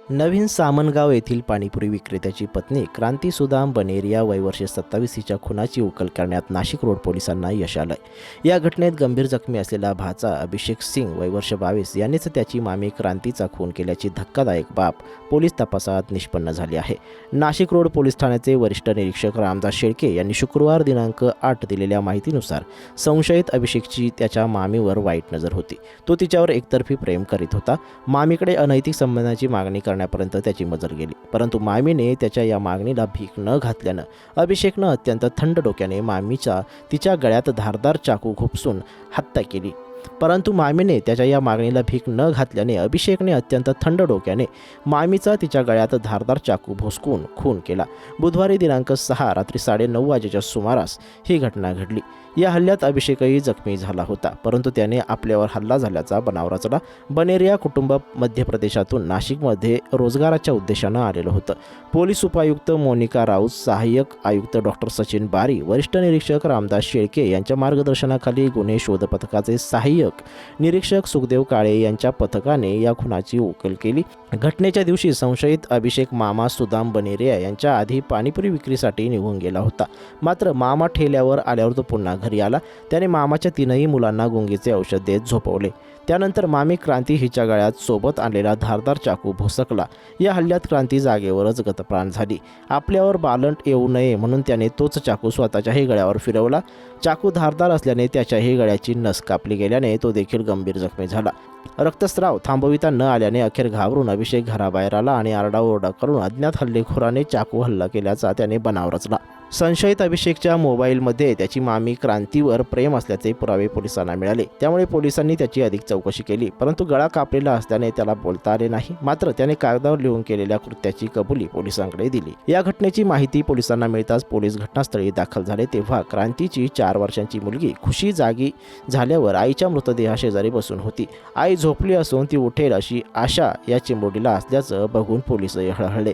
नवीन सामनगाव येथील पाणीपुरी विक्रेत्याची पत्नी क्रांती सुदाम बनेरिया वय वर्षे 27 हिच्या खुनाची उकल करण्यात नाशिक रोड पोलिसांना यश आलंय। या घटनेत गंभीर जखमी असलेला भाचा अभिषेक सिंग वय वर्ष 22 यांनीच त्याची मामी क्रांतीचा खून केल्याची धक्कादायक बाब पोलीस तपासात निष्पन्न झाली आहे। नाशिक रोड पोलीस ठाण्याचे वरिष्ठ निरीक्षक रामदास शेळके यांनी शुक्रवार दिनांक 8 दिलेल्या माहितीनुसार संशयित अभिषेकची त्याच्या मामीवर वाईट नजर होती। तो तिच्यावर एकतर्फी प्रेम करीत होता। मामीकडे अनैतिक संबंधाची मागणी करण्यापर्यंत त्याची मजल गेली, परंतु मामीने त्याच्या या मागणीला भीक न घातल्यानं अभिषेकनं अत्यंत थंड डोक्याने मामीच्या तिच्या गळ्यात धारदार चाकू खुपसून हत्या केली। परंतु मामीने त्याच्या या मागणीला भीक न घातल्याने अभिषेकने अत्यंत थंड डोक्याने मामीचा तिच्या गळ्यात धारदार चाकू भोसकून खून केला। बुधवारी दिनांक 6 रात्री 9:30 वाजेच्या सुमारास ही घटना घडली। या हल्ल्यात अभिषेकही जखमी झाला होता, परंतु त्याने आपल्यावर हल्ला झाल्याचा बनाव रचला। बनेरिया कुटुंब मध्य प्रदेशातून नाशिकमध्ये रोजगाराच्या उद्देशानं आलेलं होतं। पोलीस उपायुक्त मोनिका राऊत, सहाय्यक आयुक्त डॉक्टर सचिन बारी, वरिष्ठ निरीक्षक रामदास शेळके यांच्या मार्गदर्शनाखाली गुन्हे शोध पथकाचे सहाय्यक निरीक्षक सुखदेव काळे यांच्या पथकाने या खुनाची उकल केली। घटनेच्या दिवशी संशयित अभिषेक मामा सुदाम बनेरिया यांच्या आधी पाणीपुरी विक्रीसाठी निघून गेला होता। मात्र मामा ठेल्यावर आल्यावर तो पुन्हा घरी आला। त्याने मामाच्या 3 मुलांना गुंगीचे औषध देत झोपवले। त्यानंतर मामी क्रांती हिच्या गळ्यात सोबत आणलेला धारदार चाकू भोसकला। या हल्ल्यात क्रांती जागेवरच गतप्राण झाली। आपल्यावर बालंट येऊ नये म्हणून त्याने तोच चाकू स्वतःच्याही गळ्यावर फिरवला। चाकू धारदार असल्याने त्याच्याही गळ्याची नस कापली गेल्याने तो देखील गंभीर जखमी झाला। रक्तस्राव थांबविता न आल्याने अखेर घाबरून अभिषेक घराबाहेर आला आणि आरडाओरडा करून अज्ञात हल्लेखोराने चाकू हल्ला केल्याचा त्याने बनाव रचला। संशयित अभिषेकच्या मोबाईलमध्ये त्याची मामी क्रांतीवर प्रेम असल्याचे पुरावे पोलिसांना मिळाले। त्यामुळे पोलिसांनी त्याची अधिक चौकशी केली, परंतु गळा कापलेला असल्याने त्याला बोलता आले नाही। मात्र त्याने कागदावर लिहून केलेल्या कृत्याची कबुली पोलिसांकडे दिली। या घटनेची माहिती पोलिसांना मिळताच पोलीस घटनास्थळी दाखल झाले, तेव्हा क्रांतीची 4 वर्षांची मुलगी खुशी जागी झाल्यावर आईच्या मृतदेहाशेजारी बसून होती। आई झोपली असून ती उठेल अशी आशा या चिमुरडीला असल्याचं बघून पोलीसही हळहळले।